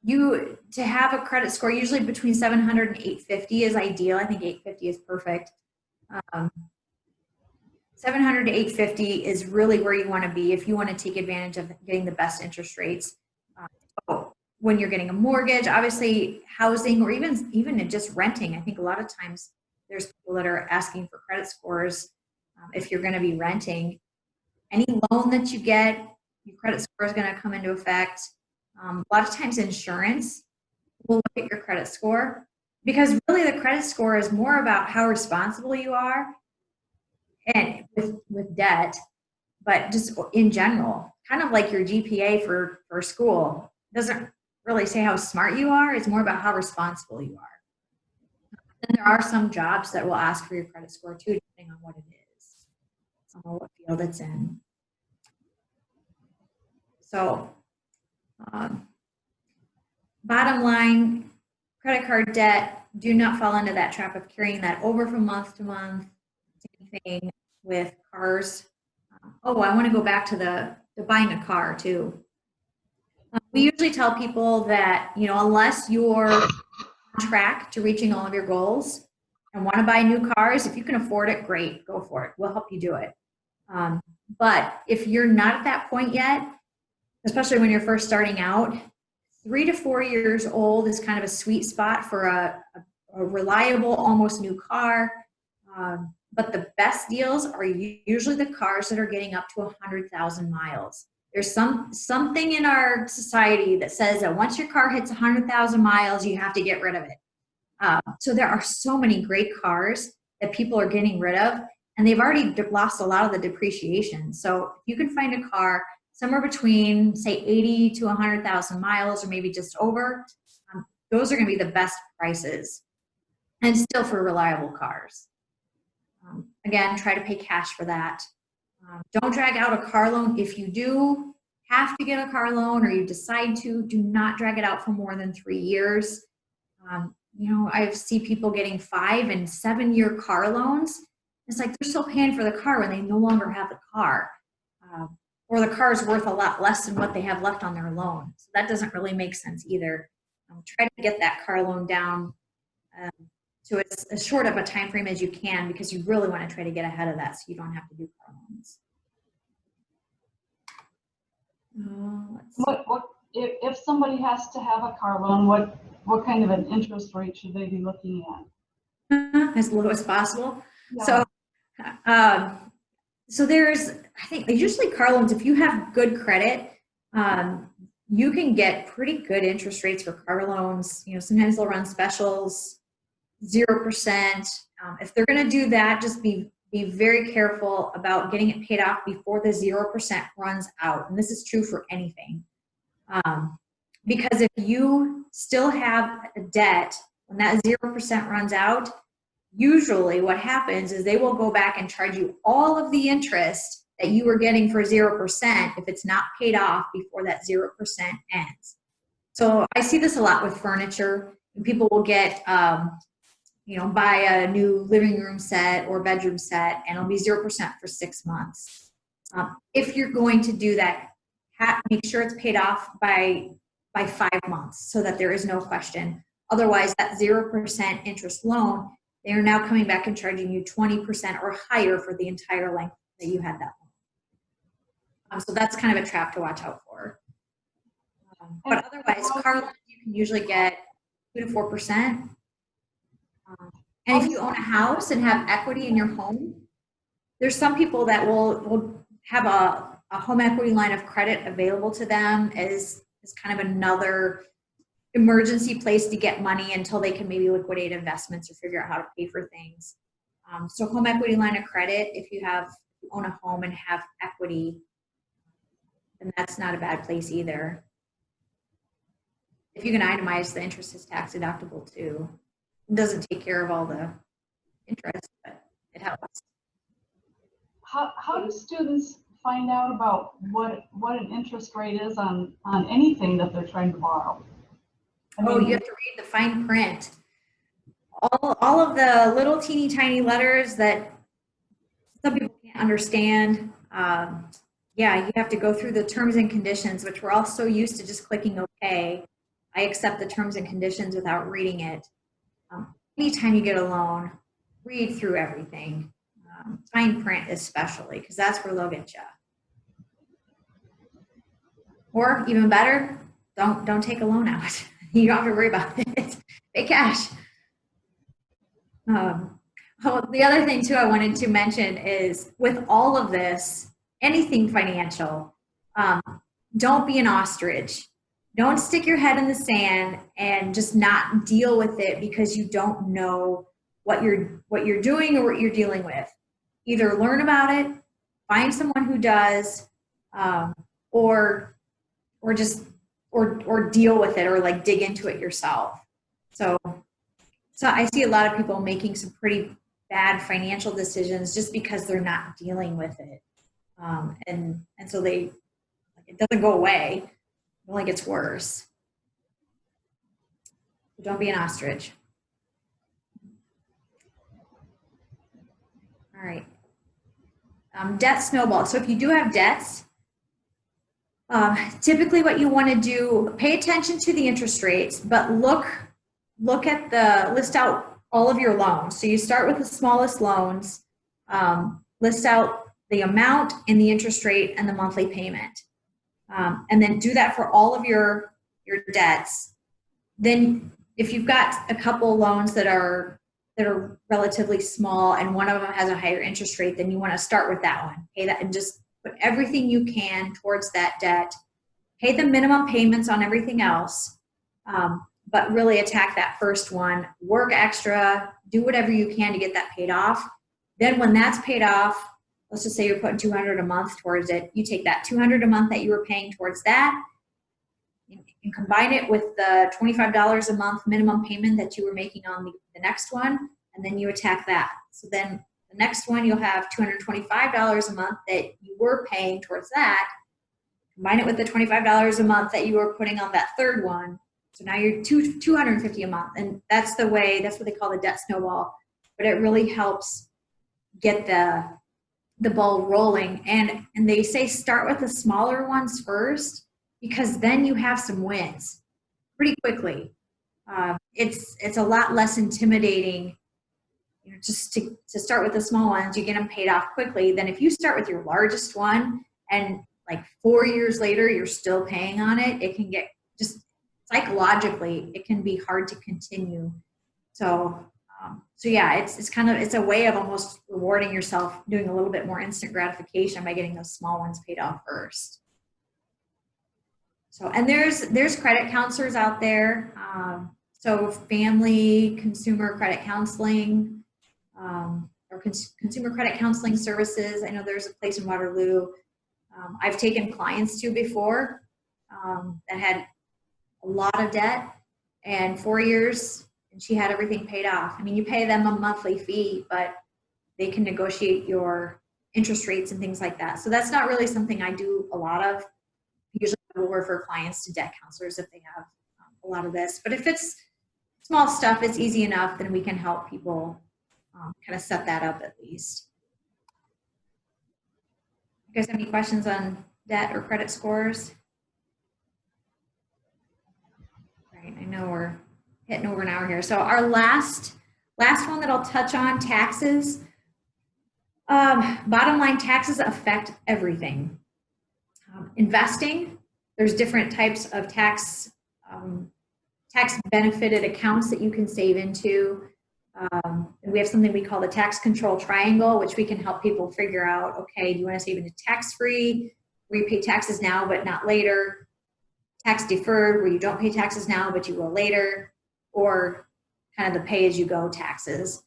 To have a credit score, usually between 700 and 850 is ideal. I think 850 is perfect. 700 to 850 is really where you want to be if you want to take advantage of getting the best interest rates. When you're getting a mortgage, obviously housing, or even just renting. I think a lot of times there's people that are asking for credit scores if you're going to be renting. Any loan that you get, your credit score is going to come into effect. A lot of times insurance will look at your credit score because really the credit score is more about how responsible you are and with debt, but just in general, kind of like your GPA for school. It doesn't really say how smart you are. It's more about how responsible you are. And there are some jobs that will ask for your credit score too, depending on what it is, or what field it's in. So bottom line, credit card debt, do not fall into that trap of carrying that over from month to month. Same thing with cars. I want to go back to the buying a car too. We usually tell people that, you know, unless you're on track to reaching all of your goals and want to buy new cars, if you can afford it, great, go for it. We'll help you do it. But if you're not at that point yet, especially when you're first starting out, 3 to 4 years old is kind of a sweet spot for a reliable, almost new car. But the best deals are usually the cars that are getting up to 100,000 miles. There's something in our society that says that once your car hits 100,000 miles, you have to get rid of it. So there are so many great cars that people are getting rid of, and they've already lost a lot of the depreciation. So if you can find a car somewhere between, say, 80 to 100,000 miles, or maybe just over, those are going to be the best prices, and still for reliable cars. Again, try to pay cash for that. Don't drag out a car loan. If you do have to get a car loan or you decide to, do not drag it out for more than 3 years. You know, I see people getting 5 and 7 year car loans. It's like they're still paying for the car when they no longer have the car. Or the car is worth a lot less than what they have left on their loan. So that doesn't really make sense either. Try to get that car loan down to as short of a time frame as you can, because you really want to try to get ahead of that so you don't have to do car loans. Let's see. What if somebody has to have a car loan, what kind of an interest rate should they be looking at? As low as possible. Yeah. So there's, I think usually car loans, if you have good credit, you can get pretty good interest rates for car loans. You know, sometimes they'll run specials, 0%. If they're going to do that, just be very careful about getting it paid off before the 0% runs out. And this is true for anything. Because if you still have a debt, when that 0% runs out, usually what happens is they will go back and charge you all of the interest that you were getting for 0% if it's not paid off before that 0% ends. So I see this a lot with furniture. People will get, you know, buy a new living room set or bedroom set, and it'll be 0% for 6 months. If you're going to do that, make sure it's paid off by 5 months so that there is no question. Otherwise, that 0% interest loan, they are now coming back and charging you 20% or higher for the entire length that you had that loan. So that's kind of a trap to watch out for. But otherwise, car loans you can usually get 2 to 4%. And if you own a house and have equity in your home, there's some people that will have a home equity line of credit available to them as kind of another emergency place to get money until they can maybe liquidate investments or figure out how to pay for things. So home equity line of credit, if you own a home and have equity, then that's not a bad place either. If you can itemize, the interest is tax deductible too. It doesn't take care of all the interest, but it helps. How do students find out about what an interest rate is on anything that they're trying to borrow? You have to read the fine print. All of the little teeny tiny letters that some people can't understand. Yeah, you have to go through the terms and conditions, which we're all so used to just clicking OK. I accept the terms and conditions without reading it. Anytime you get a loan, read through everything. Fine print especially, because that's where they'll get you. Or even better, don't take a loan out. You don't have to worry about it. Pay cash. The other thing too I wanted to mention is with all of this, anything financial, don't be an ostrich. Don't stick your head in the sand and just not deal with it because you don't know what you're doing or what you're dealing with. Either learn about it, find someone who does, or deal with it, or like dig into it yourself. So I see a lot of people making some pretty bad financial decisions just because they're not dealing with it, and so it doesn't go away. It only gets worse. So don't be an ostrich. All right. Debt snowball. So if you do have debts, typically what you want to do, pay attention to the interest rates, but look at list out all of your loans. So you start with the smallest loans, list out the amount and the interest rate and the monthly payment. And then do that for all of your debts. Then if you've got a couple loans that are relatively small and one of them has a higher interest rate, then you want to start with that one. Pay that and just put everything you can towards that debt. Pay the minimum payments on everything else, but really attack that first one. Work extra, do whatever you can to get that paid off. Then when that's paid off, let's just say you're putting $200 a month towards it. You take that $200 a month that you were paying towards that and combine it with the $25 a month minimum payment that you were making on the next one, and then you attack that. So then the next one, you'll have $225 a month that you were paying towards that. combine it with the $25 a month that you were putting on that third one. So now you're $250 a month. And that's what they call the debt snowball. But it really helps get the ball rolling. And they say start with the smaller ones first, because then you have some wins pretty quickly. It's a lot less intimidating, just to start with the small ones. You get them paid off quickly. Then if you start with your largest one and like 4 years later you're still paying on it, it can get, just psychologically, it can be hard to continue. So yeah, it's a way of almost rewarding yourself, doing a little bit more instant gratification by getting those small ones paid off first. So, and there's credit counselors out there. So family consumer credit counseling, or consumer credit counseling services. I know there's a place in Waterloo. I've taken clients to before that had a lot of debt, and 4 years, and she had everything paid off. I mean, you pay them a monthly fee, but they can negotiate your interest rates and things like that. So that's not really something I do a lot of. Usually I will refer clients to debt counselors if they have a lot of this. But if it's small stuff, it's easy enough, then we can help people kind of set that up at least. You guys have any questions on debt or credit scores? Right, I know we're hitting over an hour here. So our last one that I'll touch on, taxes. Bottom line, taxes affect everything. Investing, there's different types of tax benefited accounts that you can save into. And we have something we call the tax control triangle, which we can help people figure out, okay, do you want to save into tax-free, where you pay taxes now but not later, tax deferred, where you don't pay taxes now but you will later, or kind of the pay-as-you-go taxes.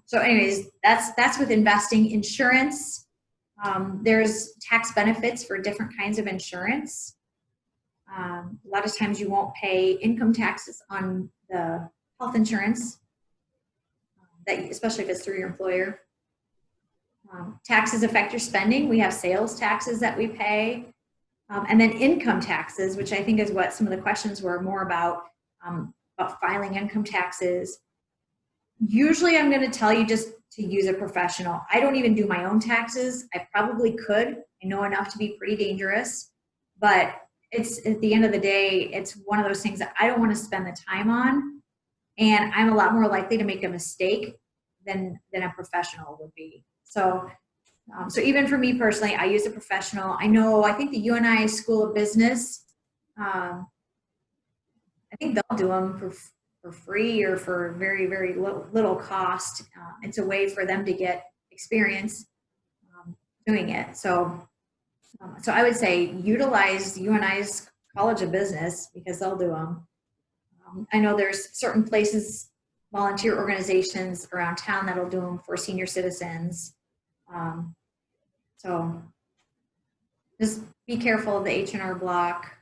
So anyways, that's with investing. Insurance, there's tax benefits for different kinds of insurance. A lot of times you won't pay income taxes on the health insurance, especially if it's through your employer. Taxes affect your spending. We have sales taxes that we pay. And then income taxes, which I think is what some of the questions were more about filing income taxes. Usually I'm going to tell you just to use a professional. I don't even do my own taxes. I probably could. I know enough to be pretty dangerous, but it's, at the end of the day, it's one of those things that I don't want to spend the time on, and I'm a lot more likely to make a mistake than a professional would be. So even for me personally, I use a professional. I think the UNI School of Business, I think they'll do them for free or for very, very little cost. It's a way for them to get experience doing it. So I would say utilize UNI's College of Business, because they'll do them. I know there's certain places, volunteer organizations around town that'll do them for senior citizens. So just be careful of the H&R Block.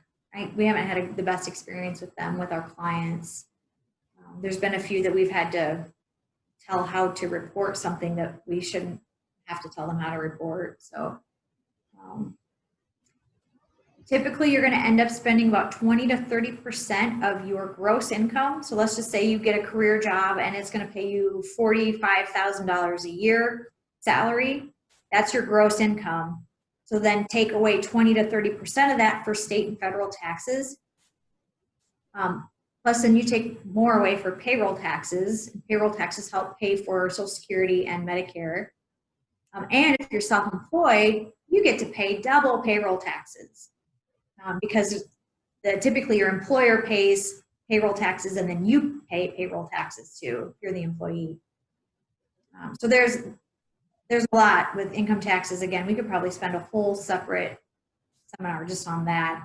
We haven't had the best experience with them with our clients. There's been a few that we've had to tell how to report something that we shouldn't have to tell them how to report. So typically you're going to end up spending about 20 to 30% of your gross income. So let's just say you get a career job and it's going to pay you $45,000 a year salary. That's your gross income. So then take away 20 to 30% of that for state and federal taxes. Plus then you take more away for payroll taxes. Payroll taxes help pay for Social Security and Medicare. And if you're self-employed, you get to pay double payroll taxes because typically your employer pays payroll taxes and then you pay payroll taxes too if you're the employee. So there's a lot with income taxes. Again, we could probably spend a whole separate seminar just on that.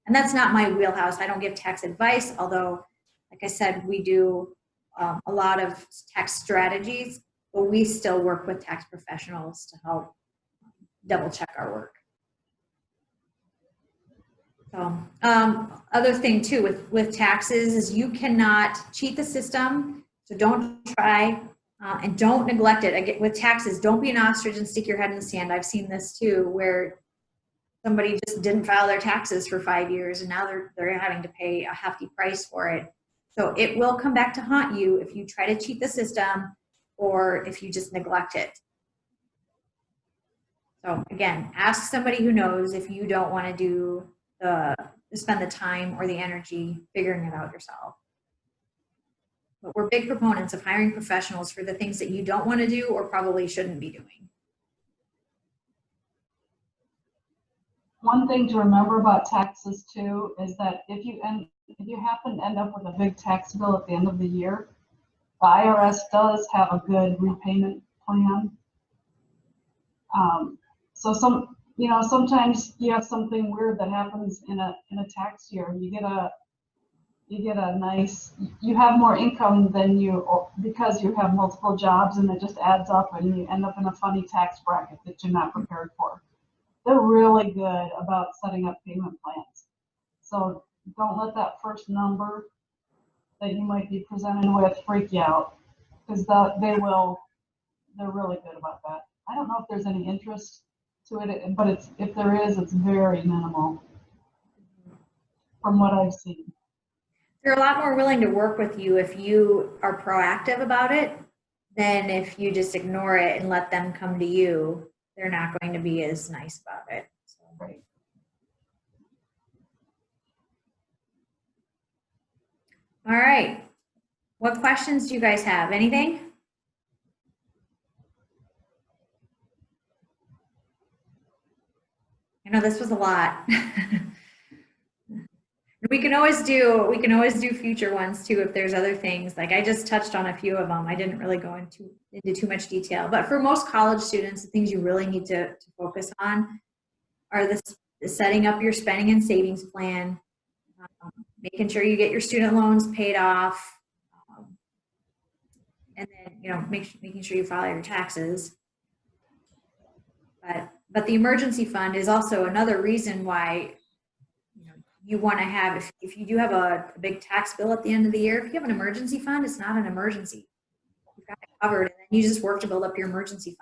And that's not my wheelhouse. I don't give tax advice, although, like I said, we do a lot of tax strategies, but we still work with tax professionals to help double check our work. So other thing too with taxes is you cannot cheat the system. So don't try and don't neglect it. Again, with taxes, don't be an ostrich and stick your head in the sand. I've seen this too, where somebody just didn't file their taxes for 5 years and now they're having to pay a hefty price for it. So it will come back to haunt you if you try to cheat the system or if you just neglect it. So again, ask somebody who knows if you don't want to spend the time or the energy figuring it out yourself. But we're big proponents of hiring professionals for the things that you don't want to do or probably shouldn't be doing. One thing to remember about taxes too is that if you happen to end up with a big tax bill at the end of the year, the IRS does have a good repayment plan. So sometimes you have something weird that happens in a tax year. You have more income than because you have multiple jobs, and it just adds up and you end up in a funny tax bracket that you're not prepared for. They're really good about setting up payment plans. So don't let that first number that you might be presented with freak you out, because they're really good about that. I don't know if there's any interest to it, but if there is, it's very minimal from what I've seen. They're a lot more willing to work with you if you are proactive about it than if you just ignore it and let them come to you. They're not going to be as nice about it. So. Right. All right. What questions do you guys have? Anything? I know this was a lot. We can always do future ones too if there's other things. Like I just touched on a few of them. I didn't really go into too much detail. But for most college students, the things you really need to focus on are the setting up your spending and savings plan, making sure you get your student loans paid off, and then making sure you file your taxes. But the emergency fund is also another reason why you want to have, if you do have a big tax bill at the end of the year, if you have an emergency fund, it's not an emergency. You've got it covered, and then you just work to build up your emergency fund.